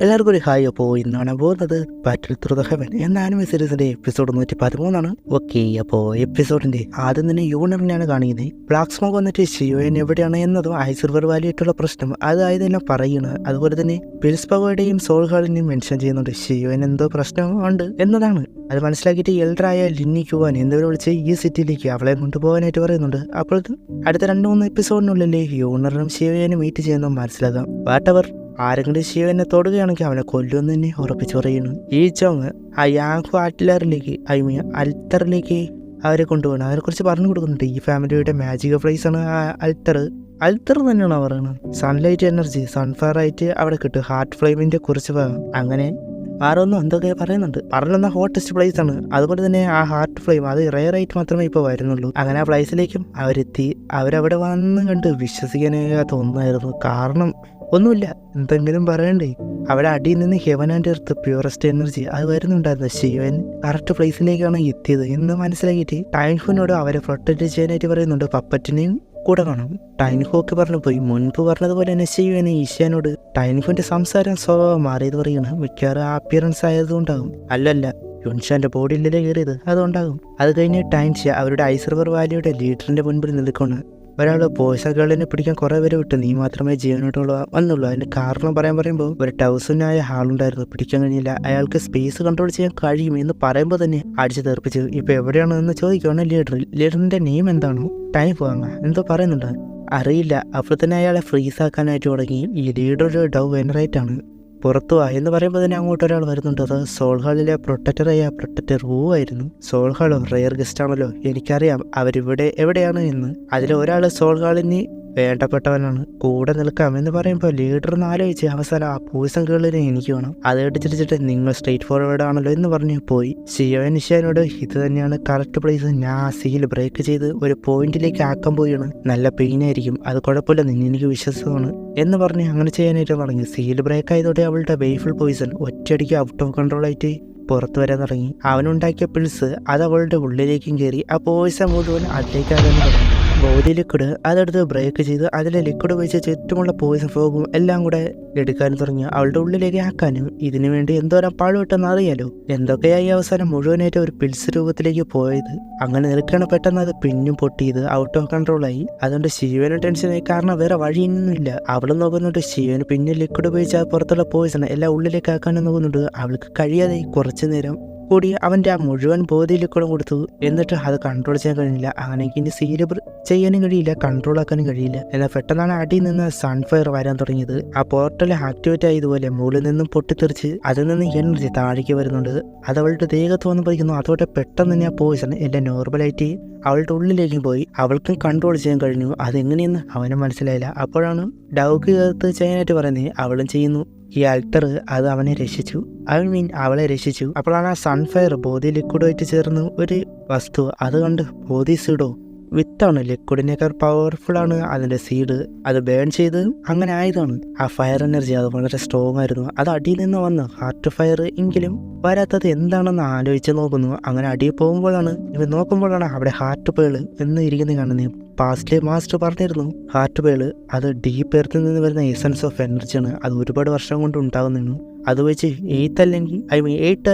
എല്ലാവർക്കും ഒരു ഹായ്. അപ്പോൾ ഇന്നാണ് പോകുന്നത് ബാറ്റിൽ ത്രൂ ദ ഹെവൻ എന്ന ആനിമേ സീരീസിന്റെ എപ്പിസോഡ് 113. ഓക്കെ, അപ്പോൾ എപ്പിസോഡിന്റെ ആദ്യം തന്നെ യൂണറിനെയാണ് കാണിക്കുന്നത്. ബ്ലാക്ക് സ്മോക്ക് വന്നിട്ട് ഷിയോൻ എവിടെയാണ് എന്നതും ഐസിർവർ വാലിയായിട്ടുള്ള പ്രശ്നം അതായത് തന്നെ പറയുന്നത്. അതുപോലെ തന്നെ പിൽസ്പവയുടെയും സോൾഹാളിനെയും മെൻഷൻ ചെയ്യുന്നുണ്ട്. ഷിയോൻ എന്തോ പ്രശ്നമുണ്ട് എന്നതാണ്. അത് മനസ്സിലാക്കിയിട്ട് എൽഡറായ ലിന്നി ക്യുവാൻ എന്നിവരെ വിളിച്ച് ഈ സിറ്റിയിലേക്ക് അവളെ കൊണ്ടുപോകാനായിട്ട് പറയുന്നുണ്ട്. അപ്പോൾ അടുത്ത 2-3 എപ്പിസോഡിനുള്ളിൽ യൂണറും ഷിയോനും മീറ്റ് ചെയ്യുന്ന മനസ്സിലാക്കാം. വാട്ടവർ ആരെങ്കിലും ശിവനെ തൊടുകയാണെങ്കിൽ അവനെ കൊല്ലുമെന്ന് തന്നെ ഉറപ്പിച്ചു പറയുന്നു. ഈ ചോങ് ആ യാഹു അൽത്തറിലേക്ക് അവരെ കൊണ്ടുപോകണം. അവരെക്കുറിച്ച് പറഞ്ഞു കൊടുക്കുന്നുണ്ട്. ഈ ഫാമിലിയുടെ മാജിക് പ്ലേസ് ആണ് അൽത്തർ തന്നെയാണ് പറയുന്നത്. സൺലൈറ്റ് എനർജി സൺഫയർ ആയിട്ട് അവിടെ കിട്ടും. ഹാർട്ട് ഫ്ലെയിമിന്റെ കുറിച്ച് അങ്ങനെ ആരൊന്നും എന്തൊക്കെ പറയുന്നുണ്ട്. പറഞ്ഞ ഹോട്ടസ്റ്റ് പ്ലേസ് ആണ്. അതുപോലെ തന്നെ ആ ഹാർട്ട് ഫ്ലെയിം അത് റെയർ ആയിട്ട് മാത്രമേ ഇപ്പോൾ വരുന്നുള്ളൂ. അങ്ങനെ ആ പ്ലേസിലേക്കും അവരെത്തി. അവരവിടെ വന്ന് കണ്ട് വിശ്വസിക്കാനാകാത്ത ഒന്നായിരുന്നു. കാരണം ഒന്നുമില്ല, എന്തെങ്കിലും പറയണ്ടേ. അവിടെ അടിയിൽ നിന്ന് heaven and earth purest energy അത് വരുന്നുണ്ടായിരുന്നു. ശിവൻ കറക്റ്റ് പ്ലേസിലേക്കാണ് എത്തിയത് എന്ന് മനസ്സിലാക്കിയിട്ട് ടൈൻഹുവിനോട് അവരെ പ്രൊട്ടക്ട് ചെയ്യാനായിട്ട് പറയുന്നുണ്ട്. പപ്പറ്റിനെയും കൂടെ കാണും. ടൈൻഹുക്ക് പറഞ്ഞു പോയി. മുൻപ് പറഞ്ഞതുപോലെ തന്നെ ശിവന് ഈശ്വനോട് ടൈൻഹുവിന്റെ സംസാരം സ്വഭാവം മാറിയത് പറയണം. മിക്കവാറും അപ്പിയറൻസ് ആയതുകൊണ്ടാകും. അല്ലല്ല, യുൻഷാന്റെ ബോഡിയിലേ കയറിയത് അതുകൊണ്ടാകും. അത് കഴിഞ്ഞ് ടൈൻഷ്യ അവരുടെ ഐസർവർ വാലിയുടെ ലീഡറിന്റെ മുൻപിൽ നിൽക്കണം. ഒരാൾ പോയ്സൺ ഗേളിനെ പിടിക്കാൻ കുറേ പേര് വിട്ടു, നീ മാത്രമേ ജീവനോട്ടുള്ള വന്നുള്ളൂ. അതിന്റെ കാരണം പറയുമ്പോൾ ഒരു ടൗസനായ ആളുണ്ടായിരുന്നു, പിടിക്കാൻ കഴിഞ്ഞില്ല. അയാൾക്ക് സ്പേസ് കൺട്രോൾ ചെയ്യാൻ കഴിയും എന്ന് പറയുമ്പോൾ തന്നെ അടിച്ചു തീർപ്പിച്ചു. ഇപ്പൊ എവിടെയാണോ എന്ന് ചോദിക്കുകയാണ് ലീഡറിന്റെ നെയിം എന്താണോ? ടൈം പോവാങ്ങ എന്തോ പറയുന്നുണ്ട്, അറിയില്ല. അപ്പോൾ തന്നെ അയാളെ ഫ്രീസ് ആക്കാനായിട്ട് തുടങ്ങി. ഈ ലീഡർ ഒരു ഡൗ വെനറേറ്റ് ആണ്. പുറത്തു വാ എന്ന് പറയുമ്പോൾ തന്നെ അങ്ങോട്ട് ഒരാൾ വരുന്നുണ്ട്. അത് സോൾഹാളിലെ പ്രൊട്ടക്ടർ റൂ ആയിരുന്നു. സോൾഹാളോ റെയർ ഗസ്റ്റ് ആണല്ലോ, എനിക്കറിയാം അവരിവിടെ എവിടെയാണ് എന്ന്. അതിൽ ഒരാൾ സോൾഹാളിന് വേണ്ടപ്പെട്ടവനാണ്, കൂടെ നിൽക്കാം എന്ന് പറയുമ്പോൾ ലീഡർ ഒന്ന് ആലോചിച്ച് അവസാനം ആ പോയിസൺ ഗേളിനെ എനിക്ക് വേണം. അത് എടുത്തിട്ട് നിങ്ങൾ സ്ട്രേറ്റ് ഫോർവേഡ് ആണല്ലോ എന്ന് പറഞ്ഞ് പോയി. ശിവനിഷാനോട് ഇത് തന്നെയാണ് കറക്റ്റ് പ്ലേസ്, ഞാൻ ആ സീൽ ബ്രേക്ക് ചെയ്ത് ഒരു പോയിന്റിലേക്ക് ആക്കാൻ പോയാണ്, നല്ല പെയിൻ ആയിരിക്കും, അത് കുഴപ്പമില്ല, എനിക്ക് വിശ്വാസമാണ് എന്ന് പറഞ്ഞ് അങ്ങനെ ചെയ്യാനായിട്ട് തുടങ്ങി. സീൽ ബ്രേക്ക് ആയതോടെ അവളുടെ വെയ്ഫുൾ പോയിസൺ ഒറ്റയടിക്ക് ഔട്ട് ഓഫ് കൺട്രോൾ ആയിട്ട് പുറത്തു വരാൻ തുടങ്ങി. അവനുണ്ടാക്കിയ പിൽസ് അത് അവളുടെ ഉള്ളിലേക്കും കയറി. ആ പോയിസൺ മുഴുവൻ അതിലേക്കാകാൻ തുടങ്ങി. ബോഡി ലിക്വിഡ് അതെടുത്ത് ബ്രേക്ക് ചെയ്ത് അതിലെ ലിക്വിഡ് വെച്ച് ചുറ്റുമുള്ള പോയിസൺ ഫോഗും എല്ലാം കൂടെ എടുക്കാനും തുടങ്ങി, അവളുടെ ഉള്ളിലേക്ക് ആക്കാനും. ഇതിനു വേണ്ടി എന്തോരം പാടുപെട്ടെന്ന് അറിയാലോ. എന്തൊക്കെയായി അവസാനം മുഴുവനായിട്ട് ഒരു പിൽസ് രൂപത്തിലേക്ക് പോയത്. അങ്ങനെ നിൽക്കണ പെട്ടെന്ന് അത് പിന്നും പൊട്ടിയത് ഔട്ട് ഓഫ് കൺട്രോളായി. അതുകൊണ്ട് ശിവന് ടെൻഷനായി, കാരണം വേറെ വഴിയൊന്നുമില്ല. അവളും നോക്കുന്നുണ്ട്. ശിവന് പിന്നെ ലിക്വിഡ് ഉപയോഗിച്ച് അത് പുറത്തുള്ള പോയിസൺ എല്ലാം ഉള്ളിലേക്ക് ആക്കാനും നോക്കുന്നുണ്ട്. അവൾക്ക് കഴിയാതെ കുറച്ചു നേരം കൂടി അവൻ്റെ ആ മുഴുവൻ ബോഡി ലിക്വിഡും കൊടുത്തു. എന്നിട്ട് അത് കൺട്രോൾ ചെയ്യാൻ കഴിഞ്ഞില്ല. അങ്ങനെ ഇനി സീല് ചെയ്യാനും കഴിയില്ല, കൺട്രോൾ ആക്കാനും കഴിയില്ല. എന്നാൽ പെട്ടെന്നാണ് അടിയിൽ നിന്ന് സൺഫയർ വരാൻ തുടങ്ങിയത്. ആ പോർട്ടൽ ആക്ടിവേറ്റ് ആയതുപോലെ മുകളിൽ നിന്നും പൊട്ടിത്തെറിച്ച് അതിൽ നിന്ന് എനർജി താഴേക്ക് വരുന്നുണ്ട്. അത് അവളുടെ ദേഹത്ത് വന്ന് പതിക്കുന്നു. അതോടെ പെട്ടെന്ന് തന്നെ ആ പോയിസൺ എല്ലാം നോർമലായിട്ട് അവളുടെ ഉള്ളിലേക്കും പോയി. അവൾക്കും കൺട്രോൾ ചെയ്യാൻ കഴിഞ്ഞു. അതെങ്ങനെയെന്ന് അവനും മനസ്സിലായില്ല. അപ്പോഴാണ് ഡൗക്ക് ചേർത്ത് ചെയ്യാനായിട്ട് പറയുന്നത്. അവളും ചെയ്യുന്നു. ഈ അൾട്ടർ അത് അവനെ രക്ഷിച്ചു, അവളെ രക്ഷിച്ചു. അപ്പോഴാണ് ആ സൺഫയർ ബോഡി ലിക്വിഡുമായിട്ട് ചേർന്ന് ഒരു വസ്തു അത് കണ്ട് ബോഡി സീഡോ വിത്താണ്, ലിക്വിഡിനേക്കാൾ പവർഫുൾ ആണ് അതിൻ്റെ സീഡ്. അത് ബേൺ ചെയ്ത് അങ്ങനെ ആയതാണ്. ആ ഫയർ എനർജി അത് വളരെ സ്ട്രോങ് ആയിരുന്നു. അത് അടിയിൽ നിന്ന് വന്ന് ഹാർട്ട് ഫയർ എങ്കിലും വരാത്തത് എന്താണെന്ന് ആലോചിച്ച് നോക്കുന്നു. അങ്ങനെ അടിയിൽ പോകുമ്പോഴാണ് ഇവ നോക്കുമ്പോഴാണ് അവിടെ ഹാർട്ട് പേള് എന്ന് ഇരിക്കുന്നത് കാണുന്നത്. പാസ്റ്റിലെ മാസ്റ്റർ പറഞ്ഞിരുന്നു ഹാർട്ട് പേള് അത് ഡീപ്പ് എർത്തിൽ നിന്ന് വരുന്ന എസൻസ് ഓഫ് എനർജിയാണ്. അത് ഒരുപാട് വർഷം കൊണ്ട് ഉണ്ടാകുന്നു. അത് വെച്ച് 8 അല്ലെങ്കിൽ 8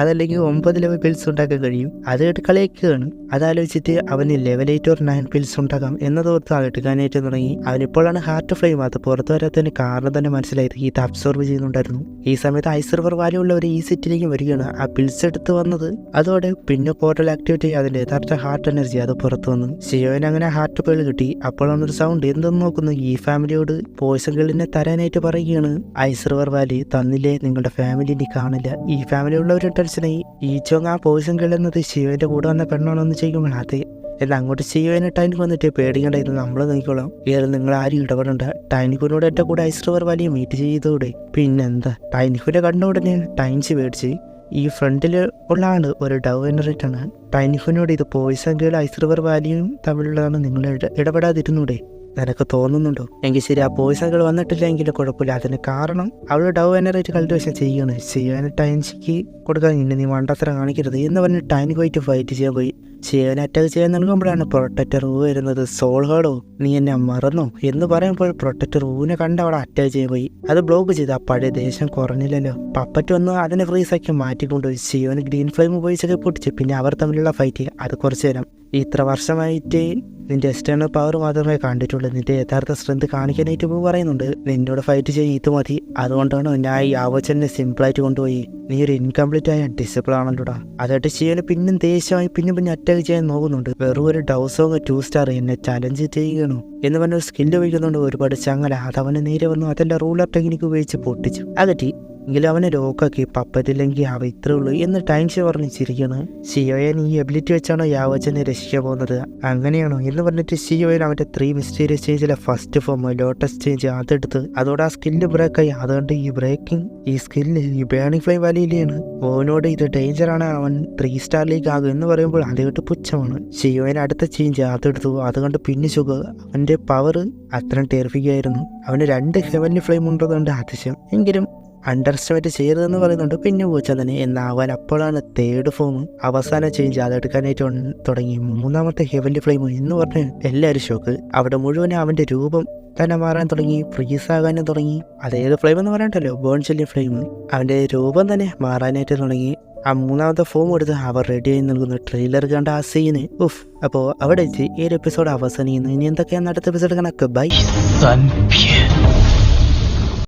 അതല്ലെങ്കിൽ 9 ലെവൽ പിൽസ് ഉണ്ടാക്കാൻ കഴിയും. അത് കളിയാക്കുകയാണ്. അതാലോചിച്ചിട്ട് അവന് ലെവൽ 8 or 9 പിൽസ് ഉണ്ടാക്കാം എന്നതോർത്ത് എടുക്കാനായിട്ട് തുടങ്ങി. അവനിപ്പോഴാണ് ഹാർട്ട് ഫ്ലെയിം അത് പുറത്തു വരാത്തതിന് കാരണം തന്നെ മനസ്സിലായത്. ഇത് അബ്സോർവ് ചെയ്യുന്നുണ്ടായിരുന്നു. ഈ സമയത്ത് ഐസർവർ വാല്യുള്ളവർ ഈ സെറ്റിലേക്ക് വരികയാണ്. ആ പിൽസ് എടുത്ത് വന്നത് അതോടെ പിന്നെ പോർട്ടൽ ആക്ടിവേറ്റ് അതിന്റെ യഥാർത്ഥ ഹാർട്ട് എനർജി അത് പുറത്തു വന്നു. ശിവന് അങ്ങനെ ഹാർട്ട് പേള് കിട്ടി. അപ്പോഴാണ് ഒരു സൗണ്ട് എന്തെന്ന് നോക്കുന്നു. ഈ ഫാമിലിയോട് പോയ്സൺ ഗേളിനെ തരാനായിട്ട് പറയുകയാണ്. ഐസർവർ വാലി തന്നില്ലേ, നിങ്ങളുടെ ഫാമിലിനെ കാണില്ല. ഈ ഫാമിലി ഉള്ളവരും ടെൻഷനായി. ഈ ചോങ് ആ പോയ്സൺ ഗേൾ എന്നത് ശിവന്റെ കൂടെ വന്ന പെണ്ണാണോ എന്ന് ചെയ്യുമ്പോൾ അതെ എന്നാൽ അങ്ങോട്ട് ശിവന് ടൈനിക്ക് വന്നിട്ട് പേടിക്കണ്ടായിരുന്നു, നമ്മൾ നോക്കിക്കോളാം, വേറെ നിങ്ങൾ ആരും ഇടപെടണ്ട. ടൈനിക്കുനോട് എൻ്റെ കൂടെ ഐസർവർ വാലിയെ മീറ്റ് ചെയ്തോടെ. പിന്നെന്താ, ടൈനിക്കുനെ കണ്ട ഉടനെ ടൈൻസ് പേടിച്ച്. ഈ ഫ്രണ്ടിൽ ഉള്ള ആള് ഒരു ഡൗ വെനറേറ്റാണ്. ടൈനിക്കുനോട് ഇത് പോയ്സൺ ഗേൾ ഐസർവർ വാലിയും തമ്മിലുള്ളതാണ്, നിങ്ങൾ ഇടപെടാതിരുന്നൂടെ നിനക്ക് തോന്നുന്നുണ്ടോ? എങ്കിൽ ശരി, ആ പോയ്സൺ ഗേൾ വന്നിട്ടില്ലെങ്കിൽ കുഴപ്പമില്ല. അതിന് കാരണം അവൾ ഡൗ വെനറേറ്റ് കൾട്ടിവേഷൻ ചെയ്യാണ്. ചെയ്യാൻ ടൈൻസിക്ക് കൊടുക്കാൻ ഇന്ന് നീ മണ്ടത്തരം കാണിക്കരുത് എന്ന് പറഞ്ഞ് ടൈനിക്ക് പോയിട്ട് ഫൈറ്റ് ചെയ്യാൻ പോയി. ഷിയോനെ അറ്റാക്ക് ചെയ്യാൻ നൽകുമ്പോഴാണ് പ്രൊട്ടക്ടർ ഊ വരുന്നത്. സോൾ ഹേർഡോ നീ എന്നെ മറന്നോ എന്ന് പറയുമ്പോൾ പ്രൊട്ടക്ടർ ഊവിനെ കണ്ട് അവിടെ അറ്റാക്ക് ചെയ്യാൻ പോയി. അത് ബ്ലോക്ക് ചെയ്ത് ആ പഴയ ദേഷ്യം കുറഞ്ഞില്ലല്ലോ. പപ്പറ്റ് വന്ന് അതിനെ ഫ്രീസാക്കി മാറ്റിക്കൊണ്ടുപോയി. ഷിയോന് ഗ്രീൻ ഫ്ലെയിം ഉപയോഗിച്ചൊക്കെ പൊട്ടിച്ച്. പിന്നെ അവർ തമ്മിലുള്ള ഫൈറ്റ് അത് കുറച്ച് നേരം. ഇത്ര വർഷമായിട്ട് നിന്റെ എക്സ്റ്റേണൽ പവർ മാത്രമേ കണ്ടിട്ടുള്ളൂ, നിന്റെ യഥാർത്ഥ സ്ട്രെങ്ത് കാണിക്കാനായിട്ട് പറയുന്നുണ്ട്. നിന്നോട് ഫൈറ്റ് ചെയ്ത് ഇത് മതി, അതുകൊണ്ടാണ് ഞാൻ ഈ ആവോച്ചനെ സിമ്പിളായിട്ട് കൊണ്ടുപോയി. നീ ഒരു ഇൻകംപ്ലീറ്റ് ആയ ഡിസിപ്പിൾ ആണല്ലോടാ. അതായിട്ട് ഷിയോനെ പിന്നും ദേഷ്യമായി പിന്നെ അറ്റാക്ക് ചെയ്യാൻ നോക്കുന്നുണ്ട്. വെറും ഒരു ഡൗസോങ് 2 സ്റ്റാർ എന്നെ ചലഞ്ച് ചെയ്യണോ എന്ന് പറഞ്ഞ ഒരു സ്കില്ല് ഉപയോഗിക്കുന്നുണ്ട്. ഒരുപാട് ചങ്ങല അതവന് നേരെ വന്നു. അതെല്ലാം റൂളർ ടെക്നിക്ക് ഉപയോഗിച്ച് പൊട്ടിച്ചു അകറ്റി. എങ്കിലും അവനെ രോക്കാക്കി. പപ്പറ്റില്ലെങ്കിൽ അവ ഇത്രേ ഉള്ളൂ എന്ന് ടൈം ഷോ പറഞ്ഞ് ചിരിക്കുന്നു. ഷിയോയൻ ഈ എബിലിറ്റി വെച്ചാണോ യാവച്ചനെ രക്ഷിക്കാൻ പോകുന്നത്, അങ്ങനെയാണോ എന്ന് പറഞ്ഞിട്ട് ഷിയോയൻ അവൻ്റെ 3 മിസ്റ്റീരിയസ് ചേഞ്ചിലെ ഫസ്റ്റ് ഫോം ലോട്ടസ് ചേഞ്ച് അതെടുത്ത് അതോടെ ആ സ്കില്ല് ബ്രേക്കായി. അതുകൊണ്ട് ഈ ബ്രേക്കിംഗ് ഈ സ്കില്ല് ഈ ബേണിംഗ് ഫ്ലെയിം വാലിയിലാണ്. ഓനോട് ഇത് ഡേഞ്ചറാണ്, അവൻ 3 സ്റ്റാറിലേക്ക് ആകും എന്ന് പറയുമ്പോൾ അത് കേട്ട് പുച്ഛമാണ്. ഷിയോയൻ അടുത്ത ചേഞ്ച് അതെടുത്തു. അതുകൊണ്ട് പിന്നെ സുഖം അവൻ്റെ പവർ അത്രയും ടെറിഫിക്കായിരുന്നു. അവന് 2 ഹെവൻലി ഫ്ലെയിം ഉണ്ടതുകൊണ്ട് അതിശയം. എങ്കിലും അണ്ടർ എസ്റ്റിമേറ്റ് ചെയ്യരുതെന്ന് പറയുന്നുണ്ട്. പിന്നെ പൂച്ചാൻ തന്നെ എന്നാവാൻ അപ്പോഴാണ് 3rd ഫോം അവസാന ചേഞ്ച് അതെടുക്കാനായിട്ട് തുടങ്ങി. 3ാമത്തെ ഹെവൻലി ഫ്ലെയിം എന്ന് പറഞ്ഞ് എല്ലാവരും ഷോക്ക്. അവിടെ മുഴുവൻ അവൻ്റെ രൂപം തന്നെ മാറാൻ തുടങ്ങി, ഫ്രീസാകാനും തുടങ്ങി. അതേത് ഫ്ലെയിം എന്ന് പറയണ്ടല്ലോ, ബേൺ ചെല്ലിയ ഫ്ലെയിം. അവൻ്റെ രൂപം തന്നെ മാറാനായിട്ട് തുടങ്ങി. ആ 3ാമത്തെ ഫോം എടുത്ത് അവർ റെഡിയായി നൽകുന്നു. ട്രെയിലർ കണ്ട ആ സീന് ഉഫ്. അപ്പോൾ അവിടെ വെച്ച് ഈ ഒരു എപ്പിസോഡ് അവസാനിക്കുന്നു. ഇനി എന്തൊക്കെയാണ് അടുത്ത എപ്പിസോഡ് കണക്ക്. ബൈ.